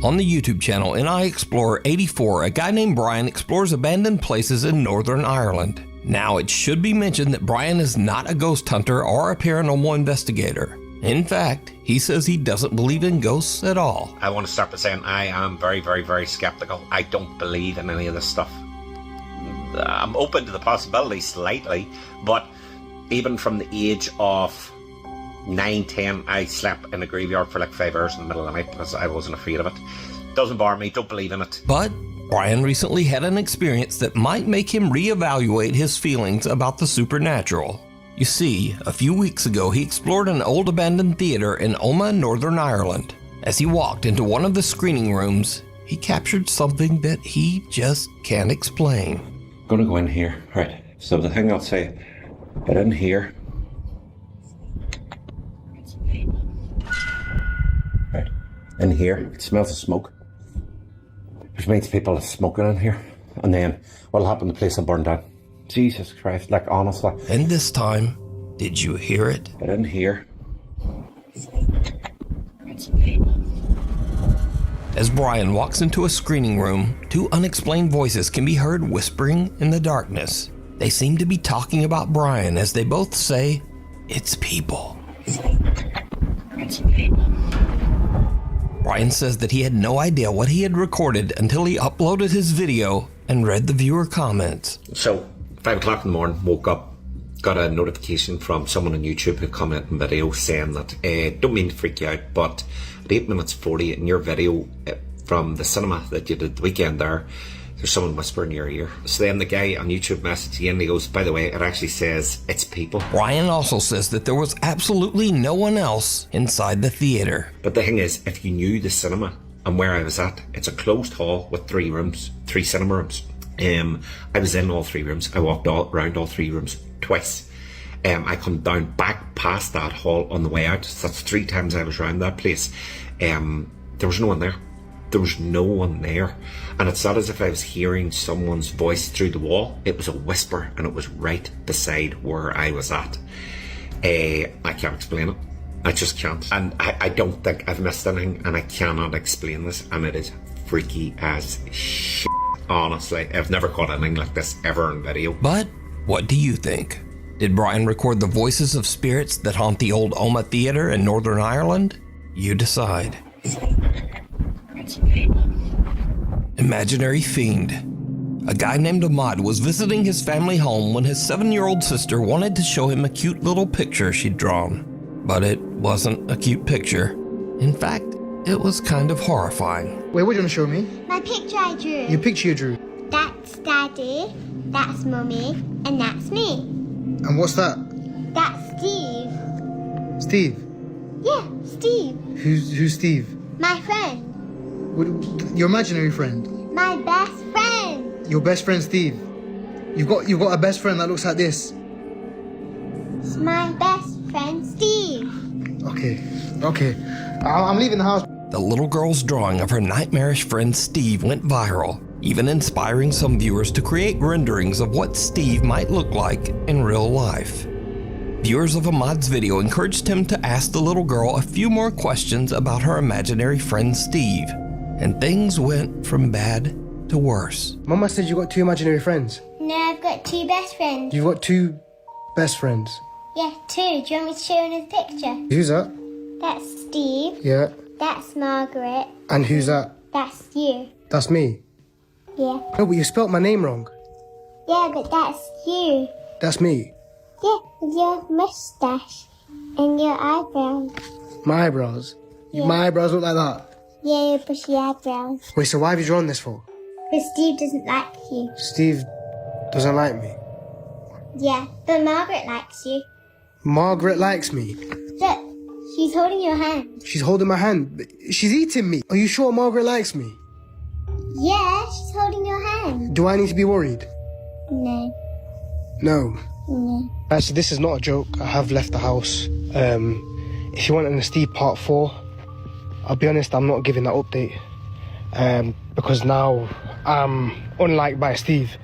On the YouTube channel NI Explorer 84, a guy named Brian explores abandoned places in Northern Ireland. Now, it should be mentioned that Brian is not a ghost hunter or a paranormal investigator. In fact, he says he doesn't believe in ghosts at all. I want to start by saying I am very, very, very skeptical. I don't believe in any of this stuff. I'm open to the possibility slightly, but even from the age of 9, 10, I slept in a graveyard for like 5 hours in the middle of the night because I wasn't afraid of it. Doesn't bother me, don't believe in it. But Brian recently had an experience that might make him reevaluate his feelings about the supernatural. You see, a few weeks ago he explored an old abandoned theater in Omagh, Northern Ireland. As he walked into one of the screening rooms, he captured something that he just can't explain. I'm gonna go in here, right? So the thing I'll say, get in here. Right, in here, it smells of smoke. Which means people are smoking in here. And then what'll happen, the place will burn down. Jesus Christ, like honestly. And this time, did you hear it? Get in here. As Brian walks into a screening room, two unexplained voices can be heard whispering in the darkness. They seem to be talking about Brian as they both say, "It's people." Brian says that he had no idea what he had recorded until he uploaded his video and read the viewer comments. So, 5 o'clock in the morning, woke up, got a notification from someone on YouTube who commented in video saying that, don't mean to freak you out, but at 8 minutes 40 in your video from the cinema that you did the weekend there's someone whispering in your ear. So then the guy on YouTube messaged again, he goes, by the way, it actually says it's people. Brian also says that there was absolutely no one else inside the theater. But the thing is, if you knew the cinema and where I was at, it's a closed hall with 3 rooms, 3 cinema rooms. I was in all 3 rooms. I walked around all 3 rooms twice. I come down back past that hall on the way out. So that's 3 times I was around that place. There was no one there. There was no one there. And it's not as if I was hearing someone's voice through the wall. It was a whisper and it was right beside where I was at. I can't explain it. I just can't. And I don't think I've missed anything, and I cannot explain this, and it is freaky as shit. Honestly, I've never caught anything like this ever in video. But what do you think? Did Brian record the voices of spirits that haunt the old Omagh Theatre in Northern Ireland? You decide. Imaginary Fiend. A guy named Ahmad was visiting his family home when his 7-year-old sister wanted to show him a cute little picture she'd drawn. But it wasn't a cute picture. In fact, it was kind of horrifying. Wait, what do you want to show me? My picture I drew. Your picture you drew. That's Daddy, that's Mummy, and that's me. And what's that? That's Steve. Steve? Yeah, Steve. Who's Steve? My friend. Your imaginary friend? My best friend. Your best friend Steve? You've got a best friend that looks like this? It's my best friend Steve. Okay. I'm leaving the house. The little girl's drawing of her nightmarish friend Steve went viral, even inspiring some viewers to create renderings of what Steve might look like in real life. Viewers of Ahmad's video encouraged him to ask the little girl a few more questions about her imaginary friend Steve, and things went from bad to worse. Mama said you got 2 imaginary friends. No, I've got 2 best friends. You've got 2 best friends. Yeah, 2. Do you want me to show you the picture? Who's that? That's Steve. Yeah. That's Margaret. And who's that? That's you. That's me. Yeah. No, but you spelt my name wrong. Yeah, but that's you. That's me. Yeah, with your moustache and your eyebrows. My eyebrows? Yeah. My eyebrows look like that? Yeah, your bushy eyebrows. Wait, so why have you drawn this for? Because Steve doesn't like you. Steve doesn't like me. Yeah, but Margaret likes you. Margaret likes me. Look, she's holding your hand. She's holding my hand. She's eating me. Are you sure Margaret likes me? Yeah, she's holding your hand. Do I need to be worried? No. No. No. Actually, this is not a joke. I have left the house. If you want an Steve part 4, I'll be honest, I'm not giving that update. Because now I'm unliked by Steve,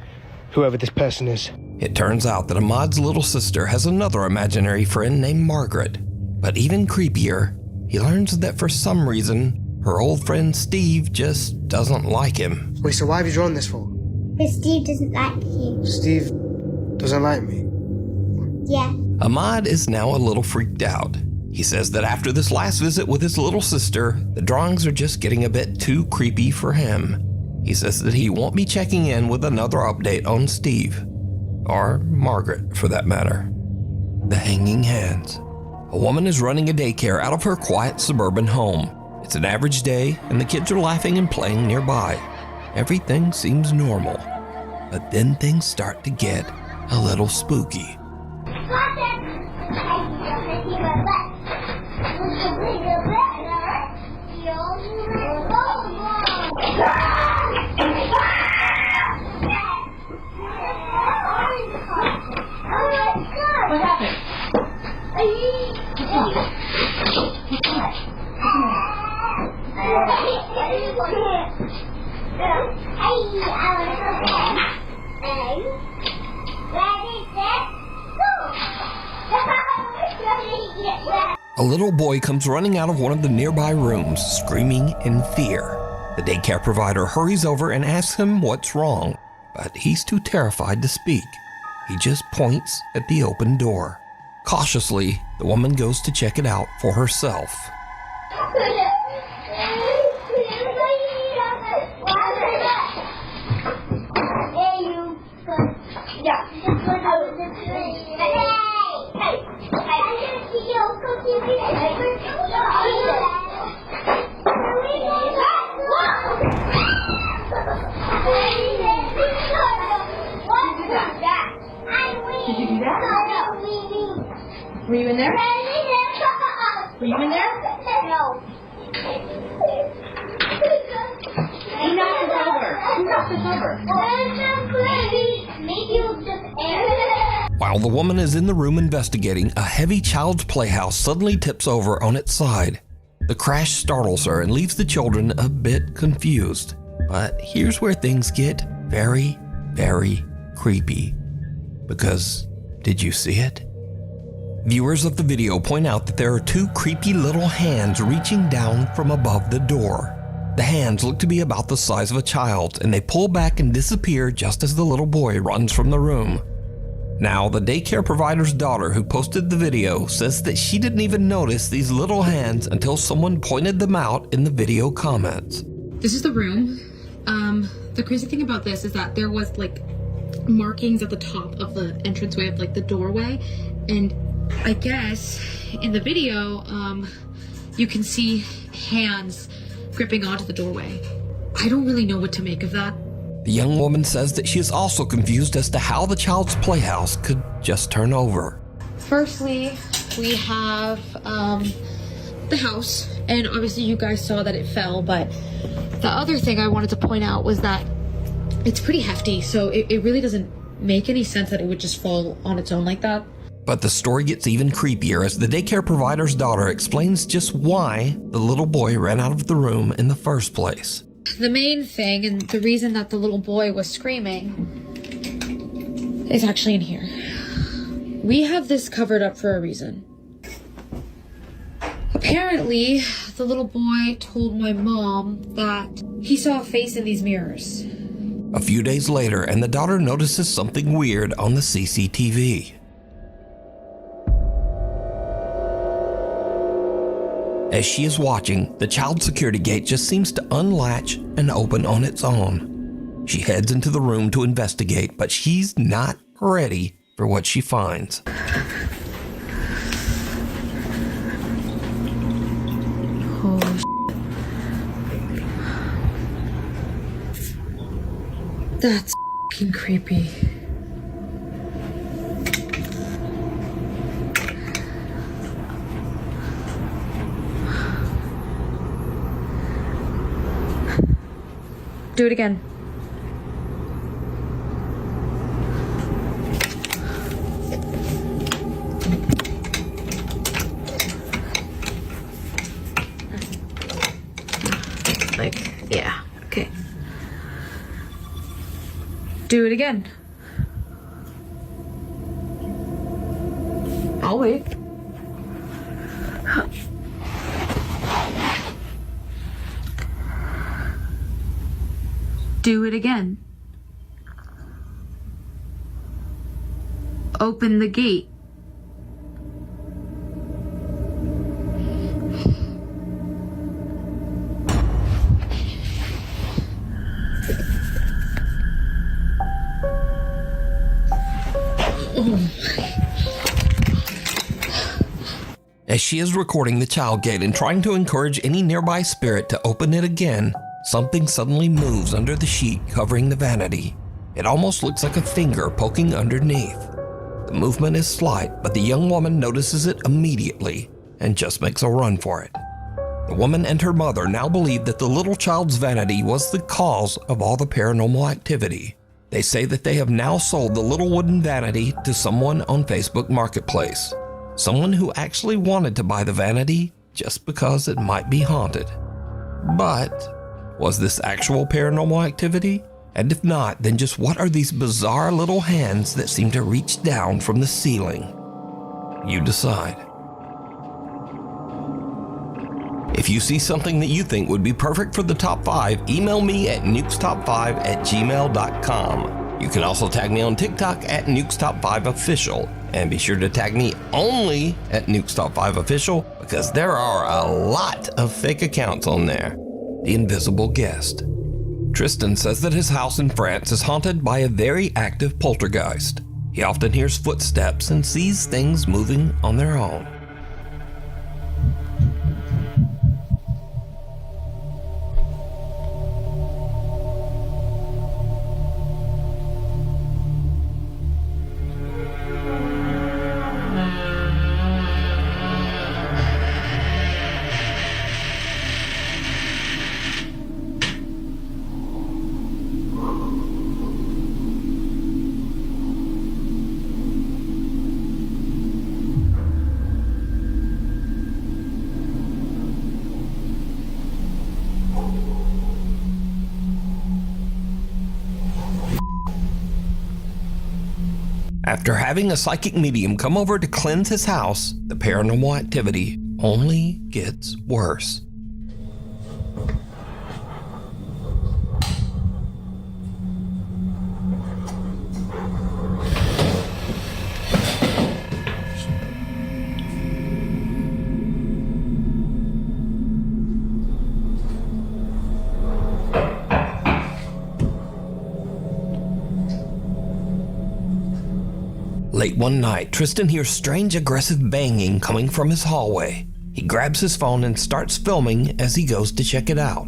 whoever this person is. It turns out that Ahmad's little sister has another imaginary friend named Margaret. But even creepier, he learns that for some reason, Her old friend Steve just doesn't like him. Wait, so why have you drawn this for? Because Steve doesn't like you. Steve doesn't like me. Yeah. Ahmad is now a little freaked out. He says that after this last visit with his little sister, the drawings are just getting a bit too creepy for him. He says that he won't be checking in with another update on Steve. Or Margaret, for that matter. The hanging hands. A woman is running a daycare out of her quiet suburban home. It's an average day, and the kids are laughing and playing nearby. Everything seems normal. But then things start to get a little spooky. What happened? A little boy comes running out of one of the nearby rooms, screaming in fear. The daycare provider hurries over and asks him what's wrong, but he's too terrified to speak. He just points at the open door. Cautiously, the woman goes to check it out for herself. Did you do that? Were you in there? Were you in there? No. Who knocked this over? Who knocked this over? Maybe it was just air. While the woman is in the room investigating, a heavy child's playhouse suddenly tips over on its side. The crash startles her and leaves the children a bit confused. But here's where things get very, very creepy. Because, did you see it? Viewers of the video point out that there are two creepy little hands reaching down from above the door. The hands look to be about the size of a child, and they pull back and disappear just as the little boy runs from the room. Now, the daycare provider's daughter who posted the video says that she didn't even notice these little hands until someone pointed them out in the video comments. This is the room. The crazy thing about this is that there was like markings at the top of the entranceway of like the doorway, and I guess in the video you can see hands gripping onto the doorway. I don't really know what to make of that. The young woman says that she is also confused as to how the child's playhouse could just turn over. Firstly, we have the house, and obviously you guys saw that it fell, but the other thing I wanted to point out was that it's pretty hefty, so it really doesn't make any sense that it would just fall on its own like that. But the story gets even creepier as the daycare provider's daughter explains just why the little boy ran out of the room in the first place. The main thing, and the reason that the little boy was screaming, is actually in here. We have this covered up for a reason. Apparently, the little boy told my mom that he saw a face in these mirrors. A few days later, and the daughter notices something weird on the CCTV. As she is watching, the child security gate just seems to unlatch and open on its own. She heads into the room to investigate, but she's not ready for what she finds. Holy shit. That's fucking creepy. Do it again. Like, yeah, okay. Do it again. I'll wait. Do it again. Open the gate. As she is recording the child gate and trying to encourage any nearby spirit to open it again, something suddenly moves under the sheet covering the vanity. It almost looks like a finger poking underneath. The movement is slight, but the young woman notices it immediately and just makes a run for it. The woman and her mother now believe that the little child's vanity was the cause of all the paranormal activity. They say that they have now sold the little wooden vanity to someone on Facebook Marketplace. Someone who actually wanted to buy the vanity just because it might be haunted. But was this actual paranormal activity? And if not, then just what are these bizarre little hands that seem to reach down from the ceiling? You decide. If you see something that you think would be perfect for the top 5, email me at nukestop5@gmail.com. You can also tag me on TikTok at nukestop5official. And be sure to tag me only at nukestop5official because there are a lot of fake accounts on there. The Invisible Guest. Tristan says that his house in France is haunted by a very active poltergeist. He often hears footsteps and sees things moving on their own. After having a psychic medium come over to cleanse his house, the paranormal activity only gets worse. Late one night, Tristan hears strange aggressive banging coming from his hallway. He grabs his phone and starts filming as he goes to check it out.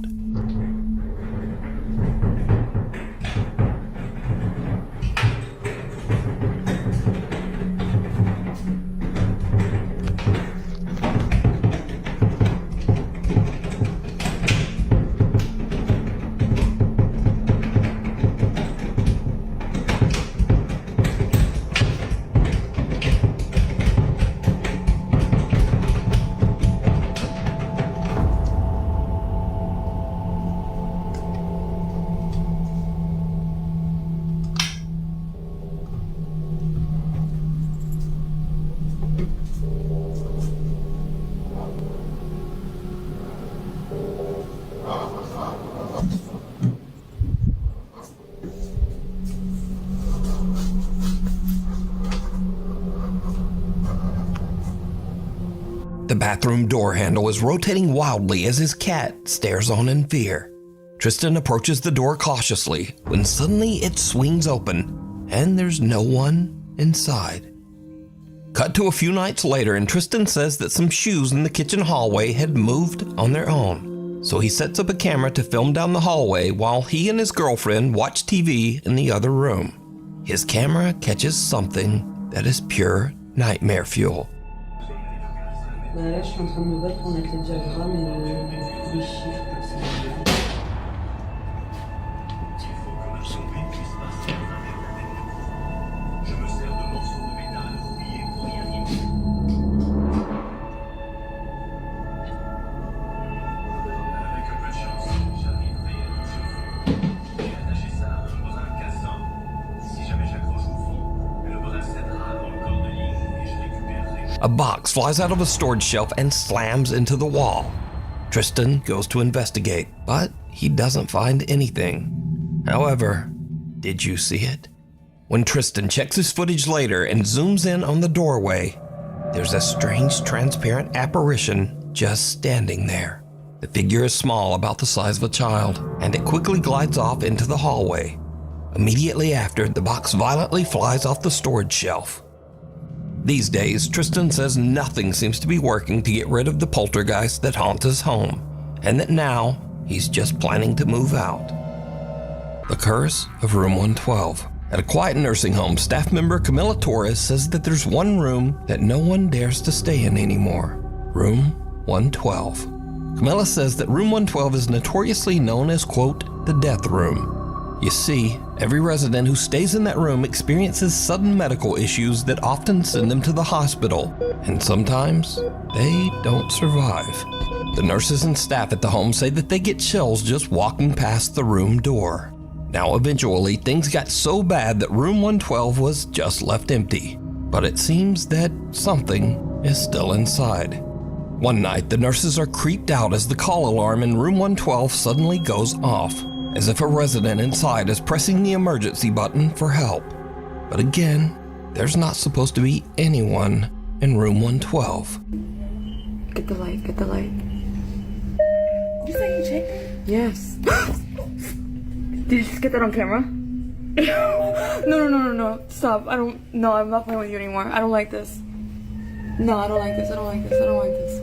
The bathroom door handle is rotating wildly as his cat stares on in fear. Tristan approaches the door cautiously when suddenly it swings open and there's no one inside. Cut to a few nights later and Tristan says that some shoes in the kitchen hallway had moved on their own. So he sets up a camera to film down the hallway while he and his girlfriend watch TV in the other room. His camera catches something that is pure nightmare fuel. Là, je suis en train de me battre pour mettre les diagrammes et les chiffres comme ça. A box flies out of a storage shelf and slams into the wall. Tristan goes to investigate, but he doesn't find anything. However, did you see it? When Tristan checks his footage later and zooms in on the doorway, there's a strange transparent apparition just standing there. The figure is small, about the size of a child, and it quickly glides off into the hallway. Immediately after, the box violently flies off the storage shelf. These days, Tristan says nothing seems to be working to get rid of the poltergeist that haunts his home, and that now he's just planning to move out. The Curse of Room 112. At a quiet nursing home, staff member Camila Torres says that there's one room that no one dares to stay in anymore. Room 112. Camila says that Room 112 is notoriously known as, quote, the death room. You see, every resident who stays in that room experiences sudden medical issues that often send them to the hospital, and sometimes they don't survive. The nurses and staff at the home say that they get chills just walking past the room door. Now, eventually, things got so bad that Room 112 was just left empty, but it seems that something is still inside. One night, the nurses are creeped out as the call alarm in Room 112 suddenly goes off, as if a resident inside is pressing the emergency button for help. But again, there's not supposed to be anyone in Room 112. Get the light, get the light. You say you checked? Yes. Did you just get that on camera? No. Stop. I'm not playing with you anymore. I don't like this. No, I don't like this. I don't like this.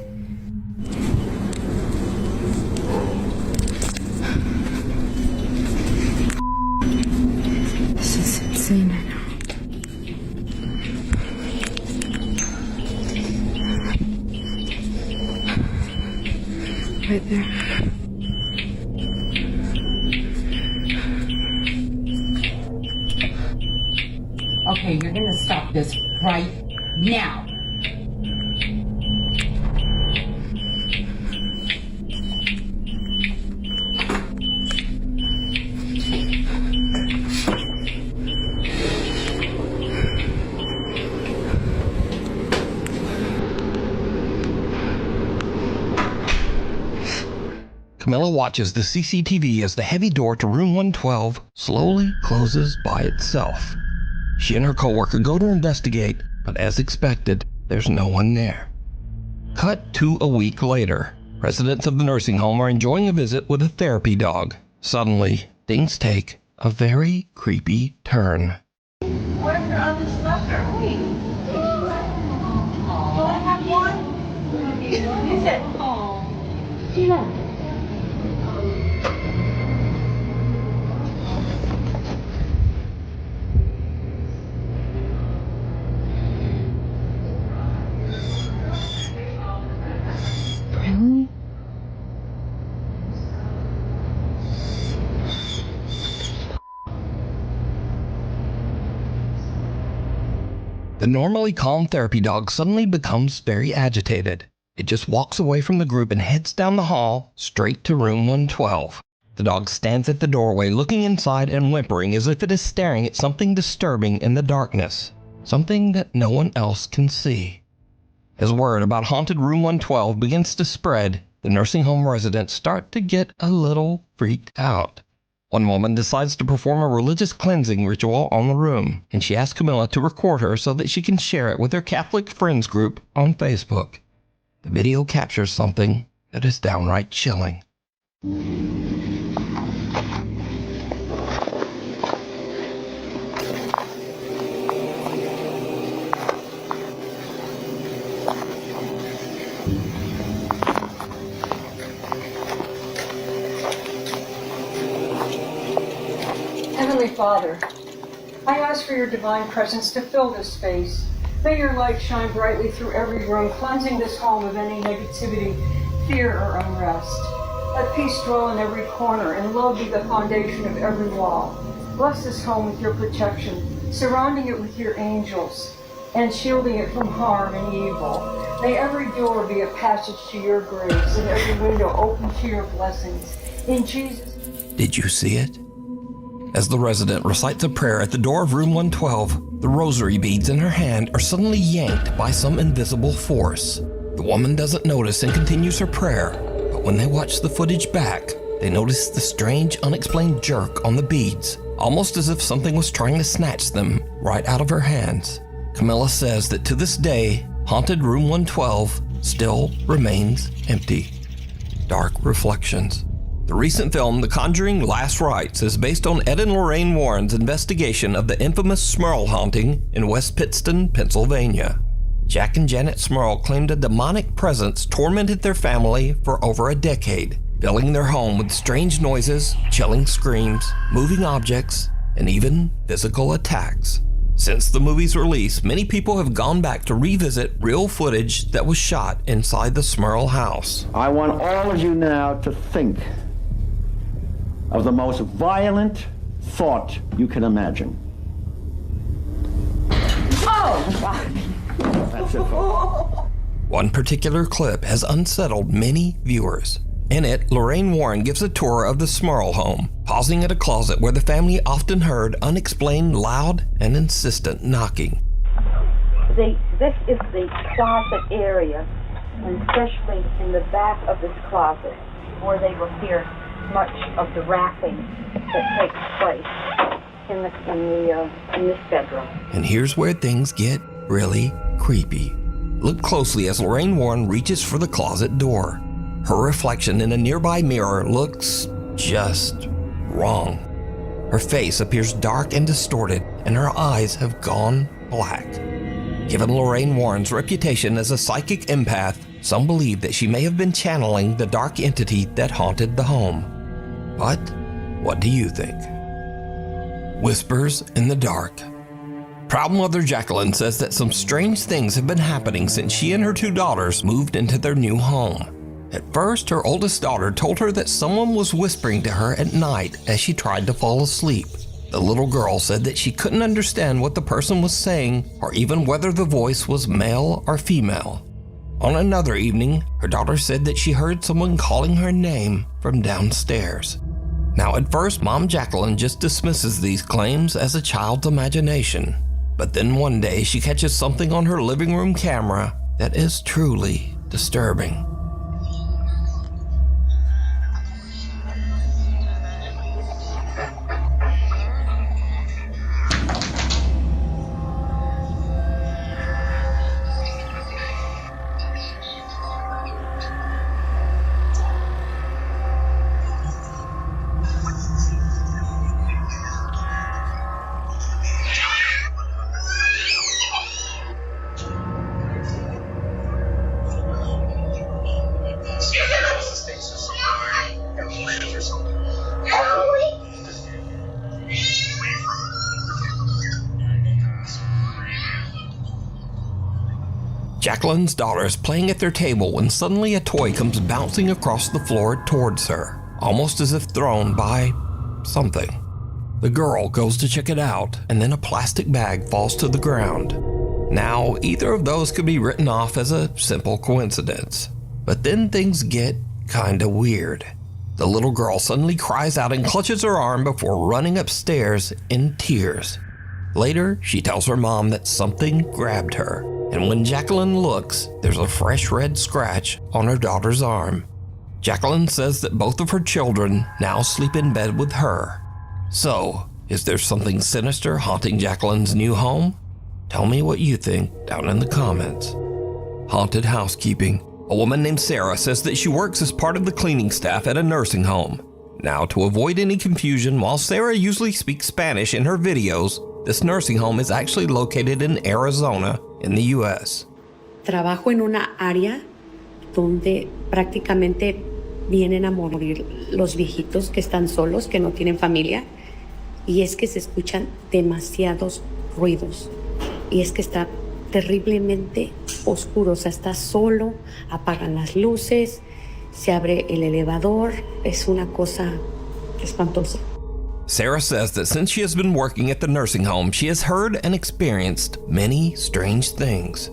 This is insane right now. Right there. Okay, you're gonna stop this right now. Camilla watches the CCTV as the heavy door to Room 112 slowly closes by itself. She and her coworker go to investigate, but as expected, there's no one there. Cut to a week later. Residents of the nursing home are enjoying a visit with a therapy dog. Suddenly, things take a very creepy turn. What if you're on this smoker? Wait. Will I have one? You said, oh. Yeah. Really? The normally calm therapy dog suddenly becomes very agitated. It just walks away from the group and heads down the hall, straight to Room 112. The dog stands at the doorway looking inside and whimpering as if it is staring at something disturbing in the darkness. Something that no one else can see. As word about haunted Room 112 begins to spread, the nursing home residents start to get a little freaked out. One woman decides to perform a religious cleansing ritual on the room, and she asks Camilla to record her so that she can share it with her Catholic friends group on Facebook. The video captures something that is downright chilling. Heavenly Father, I ask for your divine presence to fill this space. May your light shine brightly through every room, cleansing this home of any negativity, fear, or unrest. Let peace dwell in every corner, and love be the foundation of every wall. Bless this home with your protection, surrounding it with your angels, and shielding it from harm and evil. May every door be a passage to your grace, and every window open to your blessings. In Jesus' name. Did you see it? As the resident recites a prayer at the door of Room 112, the rosary beads in her hand are suddenly yanked by some invisible force. The woman doesn't notice and continues her prayer, but when they watch the footage back, they noticed the strange, unexplained jerk on the beads, almost as if something was trying to snatch them right out of her hands. Camilla says that to this day, haunted room 112 still remains empty. Dark Reflections. The recent film, The Conjuring Last Rites, is based on Ed and Lorraine Warren's investigation of the infamous Smurl haunting in West Pittston, Pennsylvania. Jack and Janet Smurl claimed a demonic presence tormented their family for over a decade, filling their home with strange noises, chilling screams, moving objects, and even physical attacks. Since the movie's release, many people have gone back to revisit real footage that was shot inside the Smurl house. I want all of you now to think of the most violent thought you can imagine. That's it, folks. One particular clip has unsettled many viewers. In it, Lorraine Warren gives a tour of the Smurl home, pausing at a closet where the family often heard unexplained loud and insistent knocking. This is the closet area, and especially in the back of this closet, where they will hear much of the rapping that takes place in this bedroom. And here's where things get really creepy. Look closely as Lorraine Warren reaches for the closet door. Her reflection in a nearby mirror looks just wrong. Her face appears dark and distorted, and her eyes have gone black. Given Lorraine Warren's reputation as a psychic empath, some believe that she may have been channeling the dark entity that haunted the home. But what do you think? Whispers in the dark. Proud mother Jacqueline says that some strange things have been happening since she and her two daughters moved into their new home. At first, her oldest daughter told her that someone was whispering to her at night as she tried to fall asleep. The little girl said that she couldn't understand what the person was saying or even whether the voice was male or female. On another evening, her daughter said that she heard someone calling her name from downstairs. Now, at first, Mom Jacqueline just dismisses these claims as a child's imagination. But then one day, she catches something on her living room camera that is truly disturbing. Jacqueline's daughter is playing at their table when suddenly a toy comes bouncing across the floor towards her, almost as if thrown by something. The girl goes to check it out, and then a plastic bag falls to the ground. Now, either of those could be written off as a simple coincidence. But then things get kinda weird. The little girl suddenly cries out and clutches her arm before running upstairs in tears. Later, she tells her mom that something grabbed her. And when Jacqueline looks, there's a fresh red scratch on her daughter's arm. Jacqueline says that both of her children now sleep in bed with her. So, is there something sinister haunting Jacqueline's new home? Tell me what you think down in the comments. Haunted housekeeping. A woman named Sarah says that she works as part of the cleaning staff at a nursing home. Now, to avoid any confusion, while Sarah usually speaks Spanish in her videos, this nursing home is actually located in Arizona, in the U.S. Trabajo en una área donde prácticamente vienen a morir los viejitos que están solos, que no tienen familia, y es que se escuchan demasiados ruidos, y es que está terriblemente oscuro, o sea, está solo, apagan las luces, se abre el elevador, es una cosa espantosa. Sarah says that since she has been working at the nursing home, she has heard and experienced many strange things.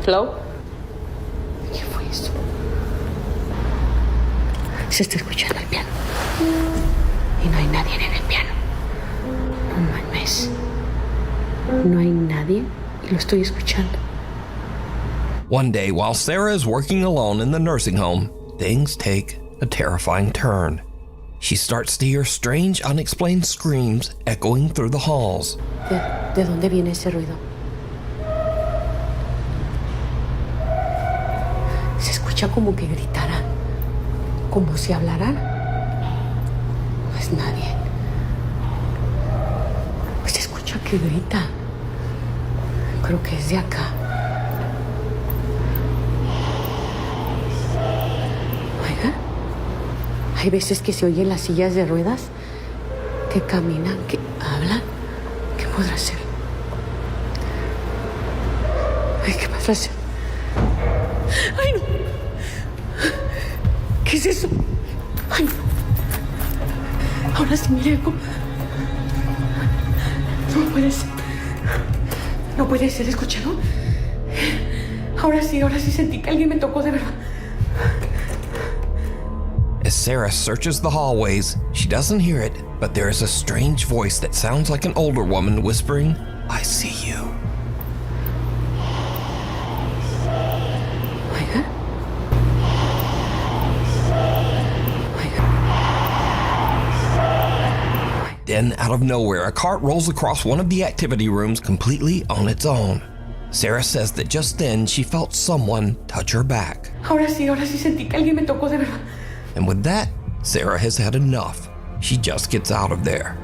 Hello? ¿Qué fue eso? Se está escuchando el piano. Y no hay nadie en el piano. No mames. No hay nadie y lo estoy escuchando. One day, while Sarah is working alone in the nursing home, things take a terrifying turn. She starts to hear strange, unexplained screams echoing through the halls. ¿De dónde viene ese ruido? Se escucha como que gritaran, como si hablaran. No es nadie. Pues se escucha que grita. Creo que es de acá. Oiga, hay veces que se oyen las sillas de ruedas que caminan, que hablan. ¿Qué podrá ser? Ay, ¿qué podrá ser? ¡Ay, no! ¿Qué es eso? ¡Ay, no! Ahora sí, mire algo. No puede ser. No puede ser, ¿escucharon? Ahora sí sentí que alguien me tocó de verdad. As Sarah searches the hallways, she doesn't hear it, but there is a strange voice that sounds like an older woman whispering, "I see you." Oiga. Then, out of nowhere, a cart rolls across one of the activity rooms completely on its own. Sarah says that just then she felt someone touch her back. Ahora sí sentí que alguien me tocó de verdad. And with that, Sarah has had enough. She just gets out of there.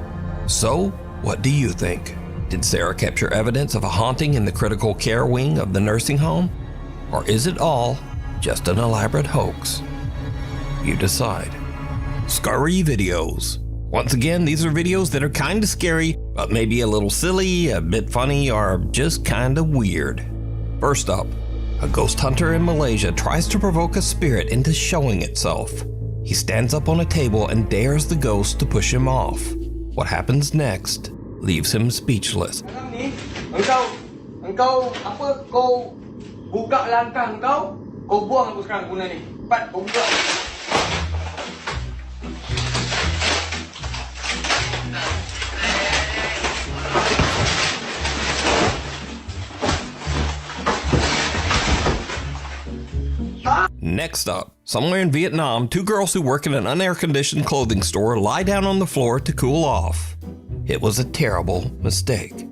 So, what do you think? Did Sarah capture evidence of a haunting in the critical care wing of the nursing home? Or is it all just an elaborate hoax? You decide. Scaryvideos. Once again, these are videos that are kinda scary, but maybe a little silly, a bit funny, or just kinda weird. First up, a ghost hunter in Malaysia tries to provoke a spirit into showing itself. He stands up on a table and dares the ghost to push him off. What happens next leaves him speechless. Engkau apa? Kau buka langkah engkau, kau buang aku sekarang guna ni. Cepat kau buka. Next up, somewhere in Vietnam, two girls who work in an unair-conditioned clothing store lie down on the floor to cool off. It was a terrible mistake.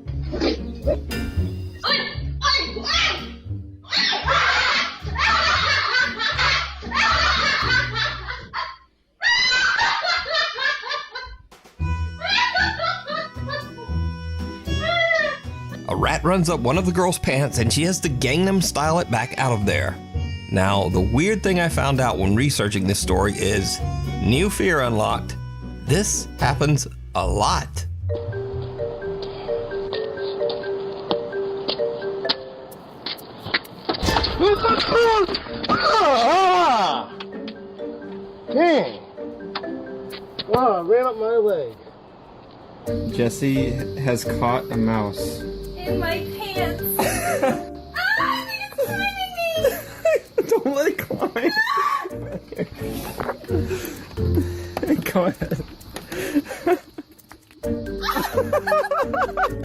A rat runs up one of the girls' pants and she has to Gangnam style it back out of there. Now, the weird thing I found out when researching this story is, new fear unlocked. This happens a lot. Dang. Wow, ran up my leg. Jesse has caught a mouse. In my pants. Don't let it climb. Go ahead.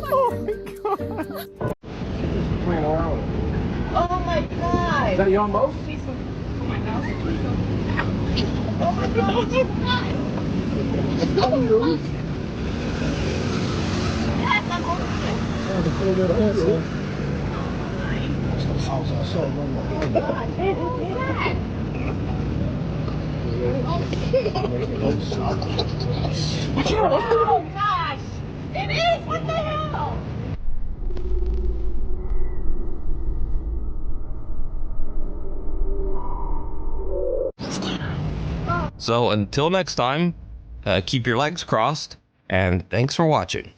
Oh my god. Playing around. Oh my god. Is that your mouse? Oh my god. Oh my god. Oh no. Yes, I'm over it. Oh gosh! It is! What the hell? So until next time, keep your legs crossed, and thanks for watching.